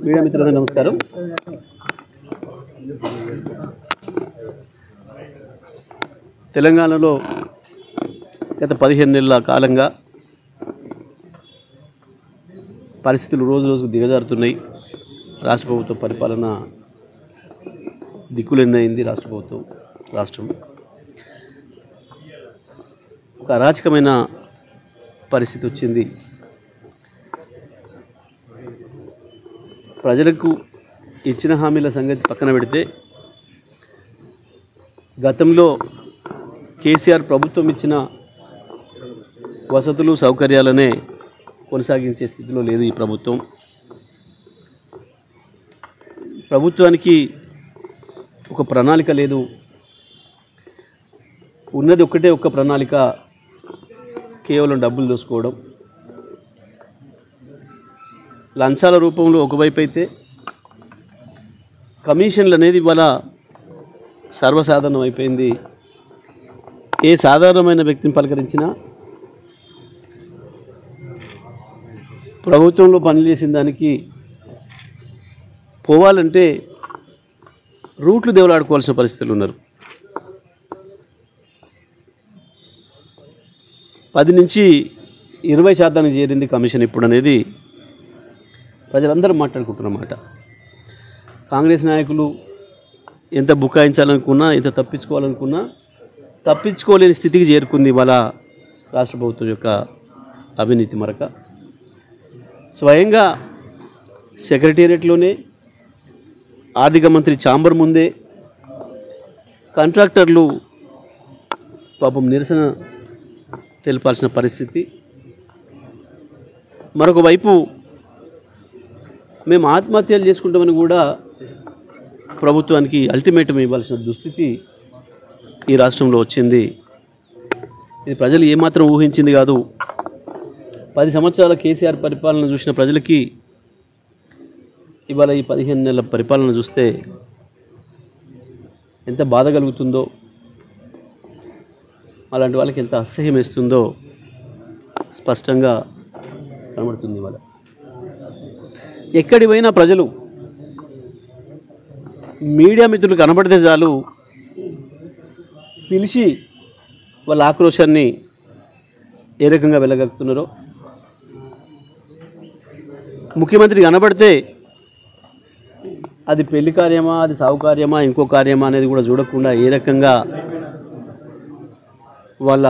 Media మిత్రులకు నమస్కారం. తెలంగాణలో గత 15 నెలల కాలంగా పరిస్థితులు రోజు రోజుకు దిగజారుతున్నాయి. రాష్ట్ర ప్రభుత్వ పరిపాలన దిక్కులెన్నైంది. రాష్ట్రం ఒక అరాచకమైన పరిస్థితి వచ్చింది. ప్రజలకు ఇచ్చిన హామీల సంగతి పక్కన పెడితే గతంలో కేసీఆర్ ప్రభుత్వం ఇచ్చిన వసతులు సౌకర్యాలనే కొనసాగించే స్థితిలో లేదు ఈ ప్రభుత్వం. ప్రభుత్వానికి ఒక ప్రణాళిక లేదు. ఉన్నది ఒక్క ప్రణాళిక, కేవలం డబ్బులు దోసుకోవడం. లంచాల రూపంలో ఒకవైపు అయితే కమిషన్లు అనేది ఇవాళ సర్వసాధారణం అయిపోయింది. ఏ సాధారణమైన వ్యక్తిని పలకరించినా ప్రభుత్వంలో పనిచేసిన దానికి పోవాలంటే రూట్లు దేవులాడుకోవాల్సిన పరిస్థితులు ఉన్నారు. 10 నుంచి 20% చేరింది కమిషన్ ఇప్పుడు అనేది ప్రజలందరూ మాట్లాడుకుంటున్నమాట. కాంగ్రెస్ నాయకులు ఎంత బుకాయించాలనుకున్నా, ఎంత తప్పించుకోవాలనుకున్నా తప్పించుకోలేని స్థితికి చేరుకుంది ఇవాళ రాష్ట్ర ప్రభుత్వం యొక్క అవినీతి మరక. స్వయంగా సెక్రటేరియట్లోనే ఆర్థిక మంత్రి ఛాంబర్ ముందే కాంట్రాక్టర్లు పాపం నిరసన తెలపాల్సిన పరిస్థితి. మరొక వైపు మేము ఆత్మహత్యలు చేసుకుంటామని కూడా ప్రభుత్వానికి అల్టిమేటం ఇవ్వాల్సిన దుస్థితి ఈ రాష్ట్రంలో వచ్చింది. ఇది ప్రజలు ఏమాత్రం ఊహించింది కాదు. 10 సంవత్సరాల కేసీఆర్ పరిపాలన చూసిన ప్రజలకి ఇవాళ ఈ 15 నెలల పరిపాలన చూస్తే ఎంత బాధ కలుగుతుందో, అలాంటి వాళ్ళకి ఎంత అసహ్యం వేస్తుందో స్పష్టంగా కనబడుతుంది. ఇవాళ ఎక్కడి పోయినా ప్రజలు, మీడియా మిత్రులు కనబడితే చాలు పిలిచి వాళ్ళ ఆక్రోశాన్ని ఏ రకంగా వెళ్ళగలుగుతున్నారో, ముఖ్యమంత్రి కనబడితే అది పెళ్లి కార్యమా, అది సాగు కార్యమా, ఇంకో కార్యమా అనేది కూడా చూడకుండా ఏ రకంగా వాళ్ళ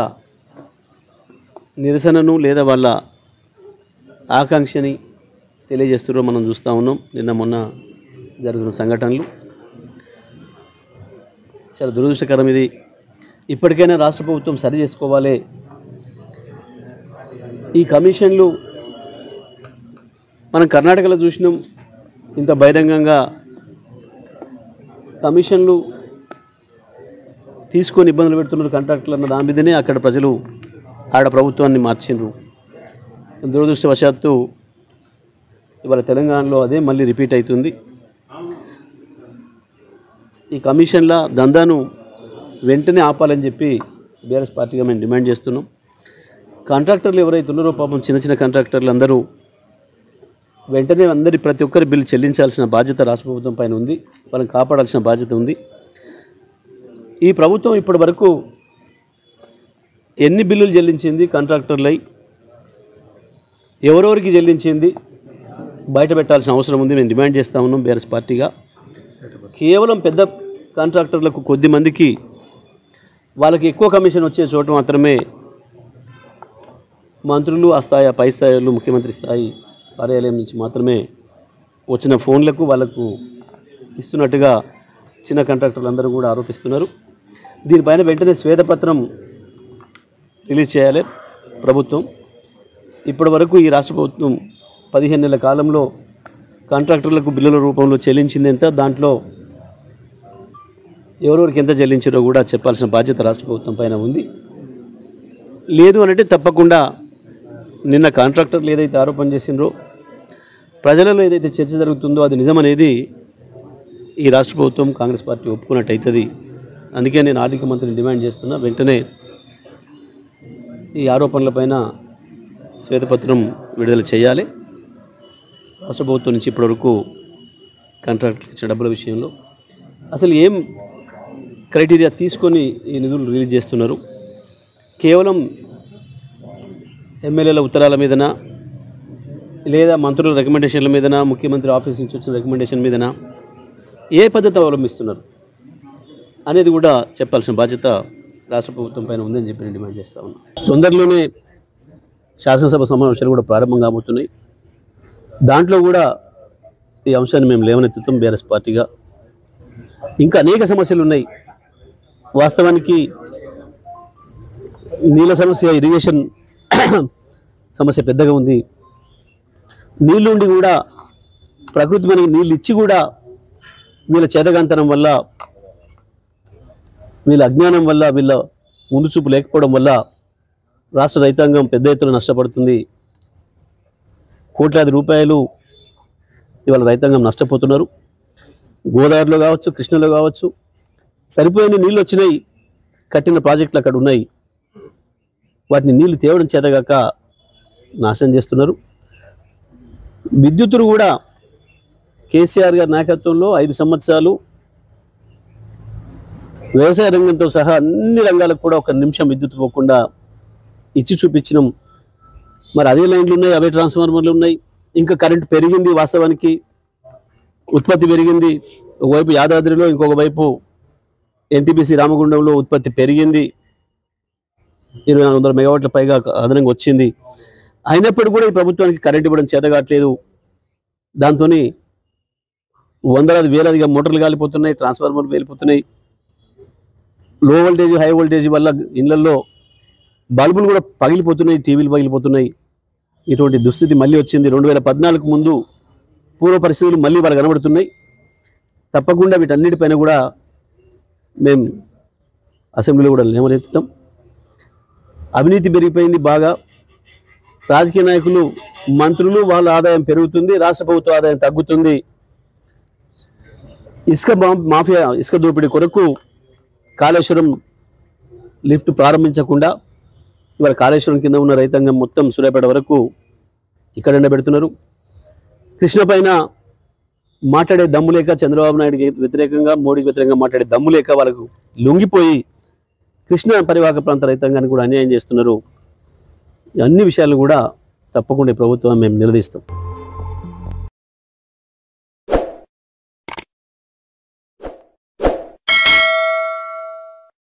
నిరసనను లేదా వాళ్ళ ఆకాంక్షని తెలియజేస్తున్నారో మనం చూస్తూ ఉన్నాం. నిన్న మొన్న జరుగుతున్న సంఘటనలు చాలా దురదృష్టకరం. ఇది ఇప్పటికైనా రాష్ట్ర ప్రభుత్వం సరి చేసుకోవాలి. ఈ కమిషన్లు మనం కర్ణాటకలో చూసినాం. ఇంత బహిరంగంగా కమిషన్లు తీసుకొని ఇబ్బందులు పెడుతున్నారు కాంట్రాక్టర్లు అన్న దాని మీదనే అక్కడ ప్రజలు ఆడ ప్రభుత్వాన్ని మార్చిండ్రు. దురదృష్టవశాత్తు ఇవాళ తెలంగాణలో అదే మళ్ళీ రిపీట్ అవుతుంది. ఈ కమిషన్ల దందాను వెంటనే ఆపాలని చెప్పి బీఆర్ఎస్ పార్టీగా మేము డిమాండ్ చేస్తున్నాం. కాంట్రాక్టర్లు ఎవరైతే ఉన్నారో పాపం చిన్న కాంట్రాక్టర్లు అందరూ వెంటనే ప్రతి ఒక్కరి బిల్లు చెల్లించాల్సిన బాధ్యత రాష్ట్ర ప్రభుత్వం పైన ఉంది. వాళ్ళని కాపాడాల్సిన బాధ్యత ఉంది. ఈ ప్రభుత్వం ఇప్పటి వరకు ఎన్ని బిల్లులు చెల్లించింది కాంట్రాక్టర్లై, ఎవరెవరికి చెల్లించింది బయట పెట్టాల్సిన అవసరం ఉంది. మేము డిమాండ్ చేస్తూ ఉన్నాం బీఆర్ఎస్ పార్టీగా. కేవలం పెద్ద కాంట్రాక్టర్లకు కొద్ది మందికి వాళ్ళకి ఎక్కువ కమిషన్ వచ్చే చోట మాత్రమే మంత్రులు, ఆ స్థాయి పై స్థాయిలు, ముఖ్యమంత్రి స్థాయి కార్యాలయం నుంచి మాత్రమే వచ్చిన ఫోన్లకు వాళ్ళకు ఇస్తున్నట్టుగా చిన్న కాంట్రాక్టర్లు అందరూ కూడా ఆరోపిస్తున్నారు. దీనిపైన వెంటనే శ్వేతపత్రం రిలీజ్ చేయాలి ప్రభుత్వం. ఇప్పటి వరకు ఈ రాష్ట్ర ప్రభుత్వం 15 నెలల కాలంలో కాంట్రాక్టర్లకు బిల్లుల రూపంలో చెల్లించింది ఎంత, దాంట్లో ఎవరెవరికి ఎంత చెల్లించారో కూడా చెప్పాల్సిన బాధ్యత రాష్ట్ర ప్రభుత్వం పైన ఉంది. లేదు అంటే తప్పకుండా నిన్న కాంట్రాక్టర్లు ఏదైతే ఆరోపణ చేసిండ్రో, ప్రజలలో ఏదైతే చర్చ జరుగుతుందో అది నిజమనేది ఈ రాష్ట్ర ప్రభుత్వం, కాంగ్రెస్ పార్టీ ఒప్పుకున్నట్టు అవుతుంది. అందుకే నేను ఆర్థిక మంత్రిని డిమాండ్ చేస్తున్నా, వెంటనే ఈ ఆరోపణలపైన శ్వేతపత్రం విడుదల చేయాలి. రాష్ట్ర ప్రభుత్వం నుంచి ఇప్పటివరకు కాంట్రాక్ట్ ఇచ్చిన డబ్బుల విషయంలో అసలు ఏం క్రైటీరియా తీసుకొని ఈ నిధులు రిలీజ్ చేస్తున్నారు? కేవలం ఎమ్మెల్యేల ఉత్తరాల మీదనా, లేదా మంత్రుల రికమెండేషన్ల మీదనా, ముఖ్యమంత్రి ఆఫీస్ నుంచి వచ్చిన రికమెండేషన్ మీదనా, ఏ పద్ధతి అవలంబిస్తున్నారు అనేది కూడా చెప్పాల్సిన బాధ్యత రాష్ట్ర ప్రభుత్వం పైన ఉందని చెప్పి నేను డిమాండ్ చేస్తా ఉన్నా. తొందరలోనే శాసనసభ సమావేశాలు కూడా ప్రారంభం కాబోతున్నాయి. దాంట్లో కూడా ఈ అంశాన్ని మేము లేవనెత్తుతాం బీఆర్ఎస్ పార్టీగా. ఇంకా అనేక సమస్యలు ఉన్నాయి. వాస్తవానికి నీళ్ళ సమస్య, ఇరిగేషన్ సమస్య పెద్దగా ఉంది. నీళ్ళుండి కూడా, ప్రకృతి మనకి నీళ్ళు ఇచ్చి కూడా వీళ్ళ చేతగాంతనం వల్ల, వీళ్ళ అజ్ఞానం వల్ల, వీళ్ళ ముందు చూపు లేకపోవడం వల్ల రాష్ట్ర రైతాంగం పెద్ద ఎత్తున నష్టపడుతుంది. కోట్లాది రూపాయలు ఇవాళ రైతాంగం నష్టపోతున్నారు. గోదావరిలో కావచ్చు, కృష్ణలో కావచ్చు సరిపోయిన నీళ్ళు వచ్చినాయి. కట్టిన ప్రాజెక్టులు అక్కడ ఉన్నాయి. వాటిని నీళ్లు తేవడం చేతగాక నాశనం చేస్తున్నారు. విద్యుత్తును కూడా కేసీఆర్ గారి నాయకత్వంలో 5 సంవత్సరాలు వ్యవసాయ రంగంతో సహా అన్ని రంగాలకు కూడా 1 నిమిషం విద్యుత్ పోకుండా ఇచ్చి చూపించినాం. మరి అదే లైన్లు ఉన్నాయి, అవే ట్రాన్స్ఫార్మర్లు ఉన్నాయి. ఇంకా కరెంట్ పెరిగింది. వాస్తవానికి ఉత్పత్తి పెరిగింది. ఒకవైపు యాదాద్రిలో, ఇంకొక వైపు ఎన్టీపీసీ రామగుండంలో ఉత్పత్తి పెరిగింది. 2400 మెగావాట్ల పైగా అదనంగా వచ్చింది. అయినప్పటికీ కూడా ఈ ప్రభుత్వానికి కరెంట్ ఇవ్వడం చేతగాట్లేదు. దాంతో వందలాది వేలాదిగా మోటార్లు కాలిపోతున్నాయి, ట్రాన్స్ఫార్మర్లు వెళ్ళిపోతున్నాయి. లో వోల్టేజ్, హై వోల్టేజ్ వల్ల ఇళ్లలో బల్బులు కూడా పగిలిపోతున్నాయి, టీవీలు పగిలిపోతున్నాయి. ఇటువంటి దుస్థితి మళ్ళీ వచ్చింది. 2014 ముందు పూర్వ పరిస్థితులు మళ్ళీ వాళ్ళు కనబడుతున్నాయి. తప్పకుండా వీటన్నిటిపైన కూడా మేము అసెంబ్లీలో కూడా లేవనెత్తుతాం. అవినీతి పెరిగిపోయింది బాగా. రాజకీయ నాయకులు, మంత్రులు, వాళ్ళ ఆదాయం పెరుగుతుంది, రాష్ట్ర ప్రభుత్వ ఆదాయం తగ్గుతుంది. ఇసుక మాఫియా, ఇసుక దోపిడీ కొరకు కాళేశ్వరం లిఫ్ట్ ప్రారంభించకుండా ఇవాళ కాళేశ్వరం కింద ఉన్న రైతాంగం మొత్తం సూర్యాపేట వరకు ఇక్కడ ఎండబెడుతున్నారు. కృష్ణ పైన మాట్లాడే దమ్ము లేక, చంద్రబాబు నాయుడికి వ్యతిరేకంగా, మోడీకి వ్యతిరేకంగా మాట్లాడే దమ్ము లేక వాళ్ళకు లొంగిపోయి కృష్ణ పరివాహక ప్రాంత రైతాంగాన్ని కూడా అన్యాయం చేస్తున్నారు. అన్ని విషయాలను కూడా తప్పకుండా ప్రభుత్వం మేము నిలదీస్తాం.